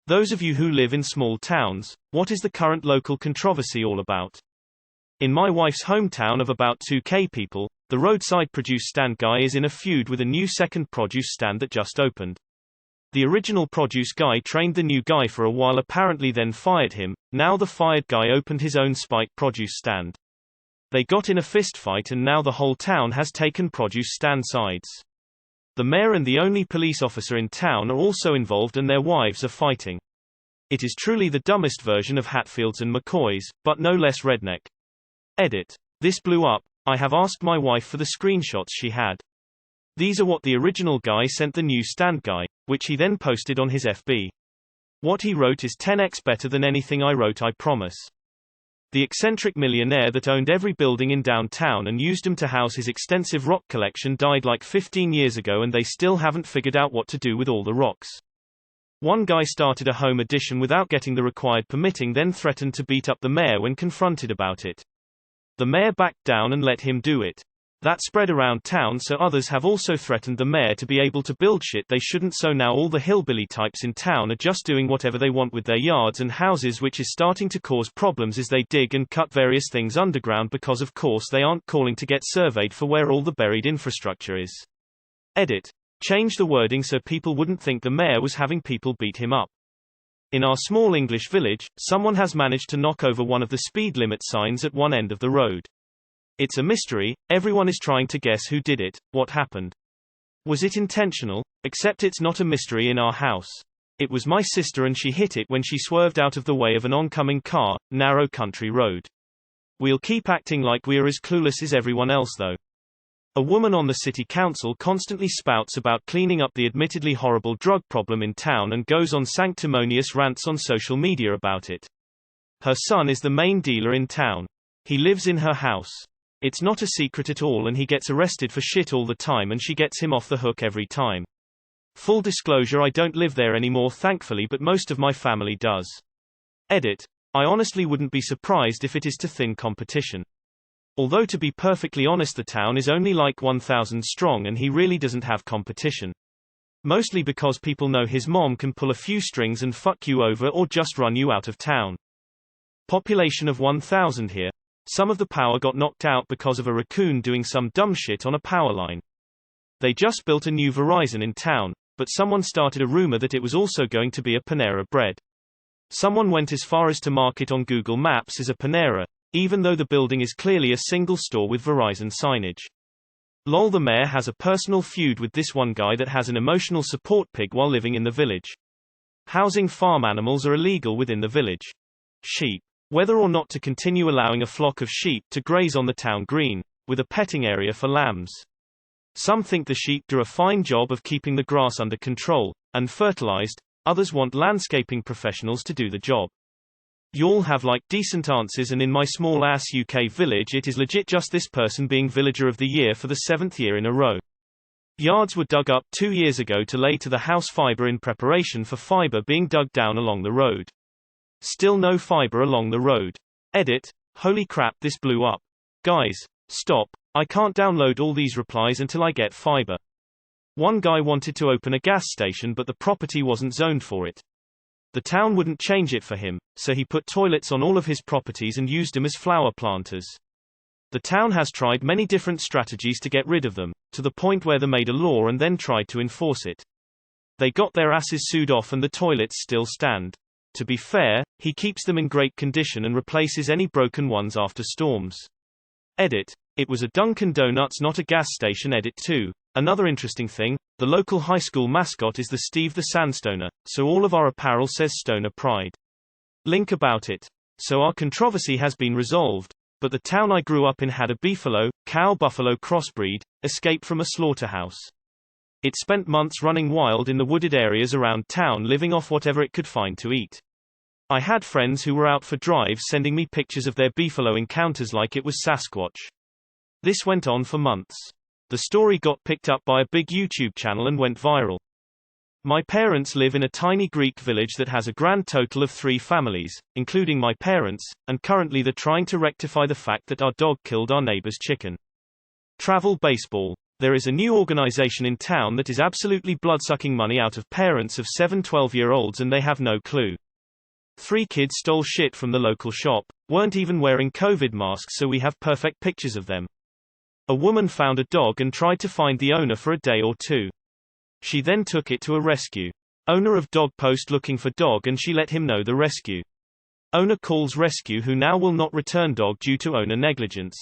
Those of you who live in small towns, what is the current local controversy all about? In my wife's hometown of about 2k people, the roadside produce stand guy is in a feud with a new second produce stand that just opened. The original produce guy trained the new guy for a while, apparently then fired him. Now the fired guy opened his own spike produce stand. They got in a fist fight and now the whole town has taken produce stand sides. The mayor and the only police officer in town are also involved and their wives are fighting. It is truly the dumbest version of Hatfields and McCoys, but no less redneck. Edit. This blew up. I have asked my wife for the screenshots she had. These are what the original guy sent the new stand guy, which he then posted on his FB. What he wrote is 10x better than anything I wrote, I promise. The eccentric millionaire that owned every building in downtown and used them to house his extensive rock collection died like 15 years ago and they still haven't figured out what to do with all the rocks. One guy started a home addition without getting the required permitting, then threatened to beat up the mayor when confronted about it. The mayor backed down and let him do it. That spread around town, so others have also threatened the mayor to be able to build shit they shouldn't, so now all the hillbilly types in town are just doing whatever they want with their yards and houses, which is starting to cause problems as they dig and cut various things underground because of course they aren't calling to get surveyed for where all the buried infrastructure is. Edit. Change the wording so people wouldn't think the mayor was having people beat him up. In our small English village, someone has managed to knock over one of the speed limit signs at one end of the road. It's a mystery, everyone is trying to guess who did it, what happened. Was it intentional? Except it's not a mystery in our house. It was my sister and she hit it when she swerved out of the way of an oncoming car, narrow country road. We'll keep acting like we're as clueless as everyone else though. A woman on the city council constantly spouts about cleaning up the admittedly horrible drug problem in town and goes on sanctimonious rants on social media about it. Her son is the main dealer in town. He lives in her house. It's not a secret at all and he gets arrested for shit all the time and she gets him off the hook every time. Full disclosure, I don't live there anymore thankfully, but most of my family does. Edit. I honestly wouldn't be surprised if it is to thin competition. Although to be perfectly honest, the town is only like 1,000 strong and he really doesn't have competition. Mostly because people know his mom can pull a few strings and fuck you over or just run you out of town. Population of 1,000 here. Some of the power got knocked out because of a raccoon doing some dumb shit on a power line. They just built a new Verizon in town, but someone started a rumor that it was also going to be a Panera Bread. Someone went as far as to mark it on Google Maps as a Panera, even though the building is clearly a single store with Verizon signage. Lol, the mayor has a personal feud with this one guy that has an emotional support pig while living in the village. Housing farm animals are illegal within the village. Sheep. Whether or not to continue allowing a flock of sheep to graze on the town green, with a petting area for lambs. Some think the sheep do a fine job of keeping the grass under control, and fertilized, others want landscaping professionals to do the job. Y'all have like decent answers, and in my small ass UK village it is legit just this person being Villager of the Year for the 7th year in a row. Yards were dug up 2 years ago to lay to the house fiber in preparation for fiber being dug down along the road. Still no fiber along the road. Edit. Holy crap, this blew up. Guys, stop. I can't download all these replies until I get fiber. One guy wanted to open a gas station but the property wasn't zoned for it. The town wouldn't change it for him, so he put toilets on all of his properties and used them as flower planters. The town has tried many different strategies to get rid of them, to the point where they made a law and then tried to enforce it. They got their asses sued off and the toilets still stand. To be fair, he keeps them in great condition and replaces any broken ones after storms. Edit. It was a Dunkin' Donuts, not a gas station. Edit 2. Another interesting thing, the local high school mascot is the Steve the Sandstoner, so all of our apparel says Stoner Pride. Link about it. So our controversy has been resolved, but the town I grew up in had a beefalo, cow-buffalo crossbreed, escape from a slaughterhouse. It spent months running wild in the wooded areas around town, living off whatever it could find to eat. I had friends who were out for drives sending me pictures of their beefalo encounters like it was Sasquatch. This went on for months. The story got picked up by a big YouTube channel and went viral. My parents live in a tiny Greek village that has a grand total of 3 families, including my parents, and currently they're trying to rectify the fact that our dog killed our neighbor's chicken. Travel baseball. There is a new organization in town that is absolutely blood-sucking money out of parents of 7-12-year-olds and they have no clue. 3 kids stole shit from the local shop, weren't even wearing COVID masks, so we have perfect pictures of them. A woman found a dog and tried to find the owner for a day or two. She then took it to a rescue. Owner of dog post looking for dog and she let him know the rescue. Owner calls rescue who now will not return dog due to owner negligence.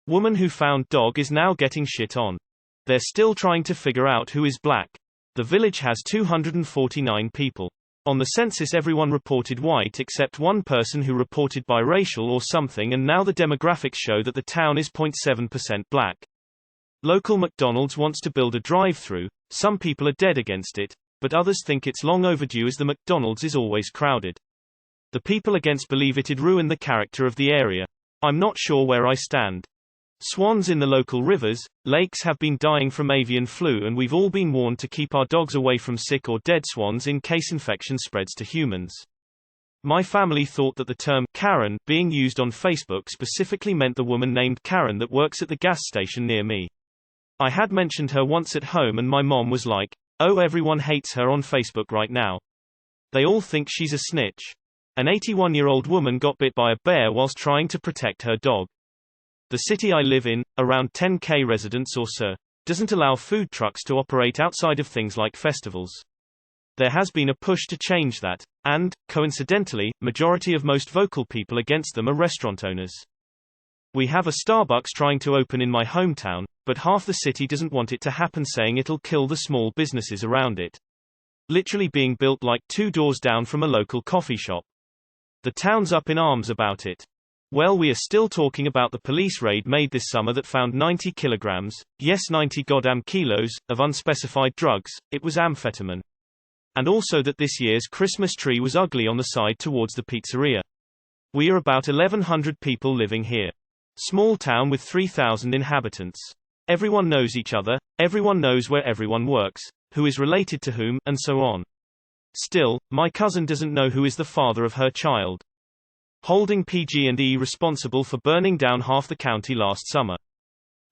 Woman who found dog is now getting shit on. They're still trying to figure out who is black. The village has 249 people. On the census everyone reported white except one person who reported biracial or something, and now the demographics show that the town is 0.7% black. Local McDonald's wants to build a drive-through. Some people are dead against it, but others think it's long overdue as the McDonald's is always crowded. The people against believe it'd ruin the character of the area. I'm not sure where I stand. Swans in the local rivers, lakes have been dying from avian flu, and we've all been warned to keep our dogs away from sick or dead swans in case infection spreads to humans. My family thought that the term Karen being used on Facebook specifically meant the woman named Karen that works at the gas station near me. I had mentioned her once at home and my mom was like, "Oh, everyone hates her on Facebook right now. They all think she's a snitch." An 81-year-old woman got bit by a bear whilst trying to protect her dog. The city I live in, around 10k residents or so, doesn't allow food trucks to operate outside of things like festivals. There has been a push to change that, and, coincidentally, majority of most vocal people against them are restaurant owners. We have a Starbucks trying to open in my hometown, but half the city doesn't want it to happen, saying it'll kill the small businesses around it. Literally being built like 2 doors down from a local coffee shop. The town's up in arms about it. Well, we are still talking about the police raid made this summer that found 90 kilograms, yes 90 goddamn kilos, of unspecified drugs. It was amphetamine. And also that this year's Christmas tree was ugly on the side towards the pizzeria. We are about 1,100 people living here. Small town with 3,000 inhabitants. Everyone knows each other, everyone knows where everyone works, who is related to whom, and so on. Still, my cousin doesn't know who is the father of her child. Holding PG&E responsible for burning down half the county last summer.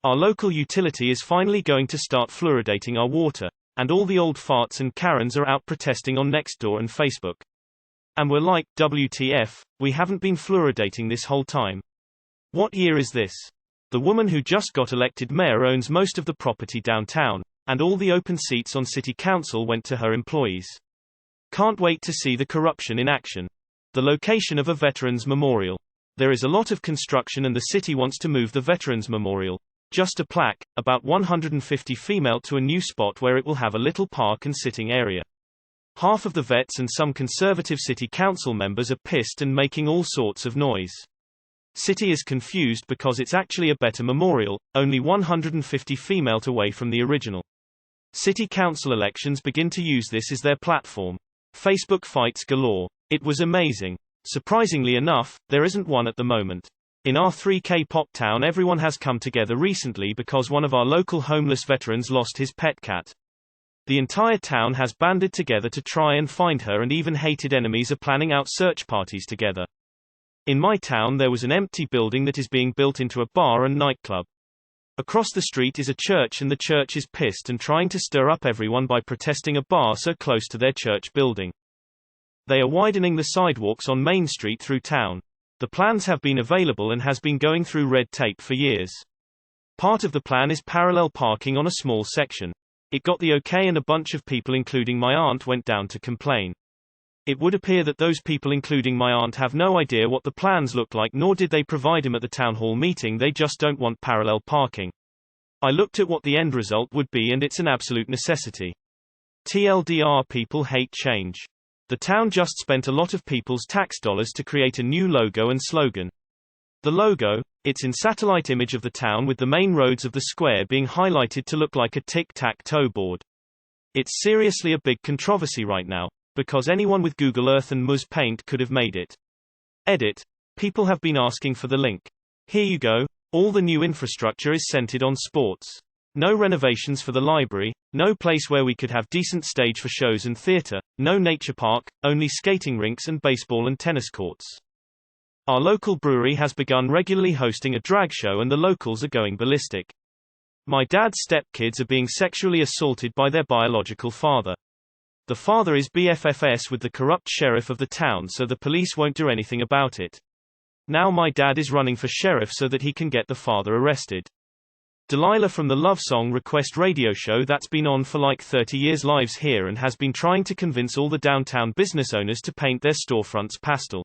Our local utility is finally going to start fluoridating our water, and all the old farts and Karens are out protesting on Nextdoor and Facebook. And we're like, WTF, we haven't been fluoridating this whole time. What year is this? The woman who just got elected mayor owns most of the property downtown, and all the open seats on city council went to her employees. Can't wait to see the corruption in action. The location of a veterans memorial. There is a lot of construction and the city wants to move the veterans memorial. Just a plaque, about 150 female, to a new spot where it will have a little park and sitting area. Half of the vets and some conservative city council members are pissed and making all sorts of noise. City is confused because it's actually a better memorial, only 150 female away from the original. City council elections begin to use this as their platform. Facebook fights galore. It was amazing. Surprisingly enough, there isn't one at the moment. In our 3K pop town everyone has come together recently because one of our local homeless veterans lost his pet cat. The entire town has banded together to try and find her, and even hated enemies are planning out search parties together. In my town there was an empty building that is being built into a bar and nightclub. Across the street is a church and the church is pissed and trying to stir up everyone by protesting a bar so close to their church building. They are widening the sidewalks on Main Street through town. The plans have been available and has been going through red tape for years. Part of the plan is parallel parking on a small section. It got the okay and a bunch of people including my aunt went down to complain. It would appear that those people including my aunt have no idea what the plans look like, nor did they provide him at the town hall meeting. They just don't want parallel parking. I looked at what the end result would be and it's an absolute necessity. TLDR, people hate change. The town just spent a lot of people's tax dollars to create a new logo and slogan. The logo, it's in satellite image of the town with the main roads of the square being highlighted to look like a tic-tac-toe board. It's seriously a big controversy right now, because anyone with Google Earth and Mus Paint could have made it. Edit. People have been asking for the link. Here you go. All the new infrastructure is centered on sports. No renovations for the library, no place where we could have decent stage for shows and theater, no nature park, only skating rinks and baseball and tennis courts. Our local brewery has begun regularly hosting a drag show and the locals are going ballistic. My dad's stepkids are being sexually assaulted by their biological father. The father is BFFs with the corrupt sheriff of the town, so the police won't do anything about it. Now my dad is running for sheriff so that he can get the father arrested. Delilah from the Love Song Request radio show that's been on for like 30 years lives here and has been trying to convince all the downtown business owners to paint their storefronts pastel.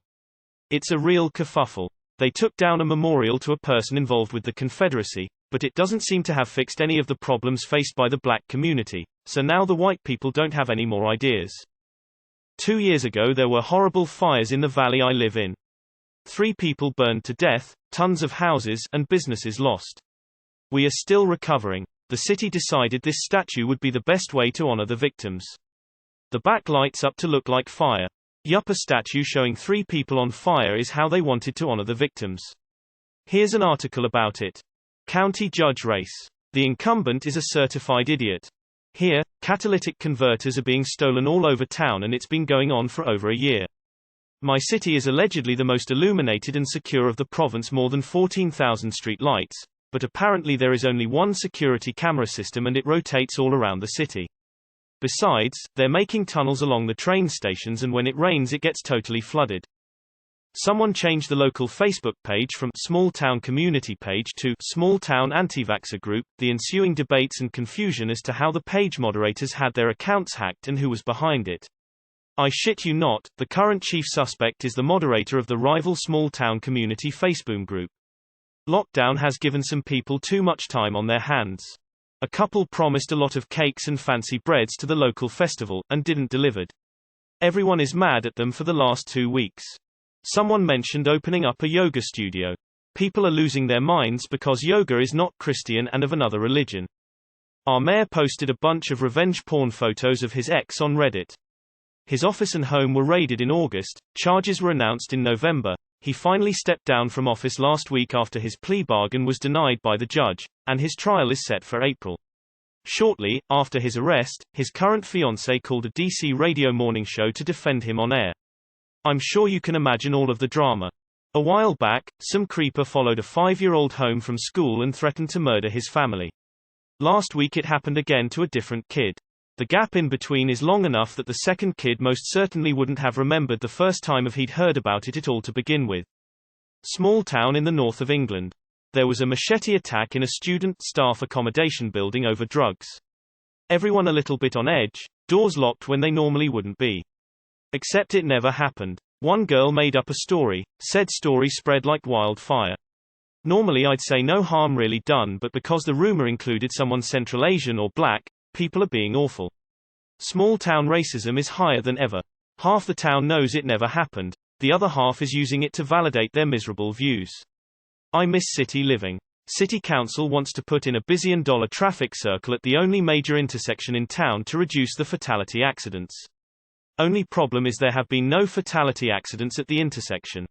It's a real kerfuffle. They took down a memorial to a person involved with the Confederacy, but it doesn't seem to have fixed any of the problems faced by the black community, so now the white people don't have any more ideas. 2 years ago there were horrible fires in the valley I live in. 3 people burned to death, tons of houses and businesses lost. We are still recovering. The city decided this statue would be the best way to honor the victims. The back lights up to look like fire. Yup, a statue showing 3 people on fire is how they wanted to honor the victims. Here's an article about it. County judge race. The incumbent is a certified idiot. Here, catalytic converters are being stolen all over town and it's been going on for over a year. My city is allegedly the most illuminated and secure of the province, more than 14,000 street lights, but apparently there is only one security camera system and it rotates all around the city. Besides, they're making tunnels along the train stations and when it rains it gets totally flooded. Someone changed the local Facebook page from Small Town Community Page to Small Town Anti-Vaxxer Group. The ensuing debates and confusion as to how the page moderators had their accounts hacked and who was behind it. I shit you not, the current chief suspect is the moderator of the rival Small Town Community Facebook group. Lockdown has given some people too much time on their hands. A couple promised a lot of cakes and fancy breads to the local festival, and didn't deliver. Everyone is mad at them for the last 2 weeks. Someone mentioned opening up a yoga studio. People are losing their minds because yoga is not Christian and of another religion. Our mayor posted a bunch of revenge porn photos of his ex on Reddit. His office and home were raided in August, charges were announced in November. He finally stepped down from office last week after his plea bargain was denied by the judge, and his trial is set for April. Shortly after his arrest, his current fiancée called a DC radio morning show to defend him on air. I'm sure you can imagine all of the drama. A while back, some creeper followed a 5-year-old home from school and threatened to murder his family. Last week it happened again to a different kid. The gap in between is long enough that the second kid most certainly wouldn't have remembered the first time if he'd heard about it at all to begin with. Small town in the north of England. There was a machete attack in a student staff accommodation building over drugs. Everyone a little bit on edge, doors locked when they normally wouldn't be. Except it never happened. One girl made up a story, said story spread like wildfire. Normally I'd say no harm really done, but because the rumor included someone Central Asian or black, people are being awful. Small town racism is higher than ever. Half the town knows it never happened. The other half is using it to validate their miserable views. I miss city living. City council wants to put in a $1 billion traffic circle at the only major intersection in town to reduce the fatality accidents. Only problem is there have been no fatality accidents at the intersection.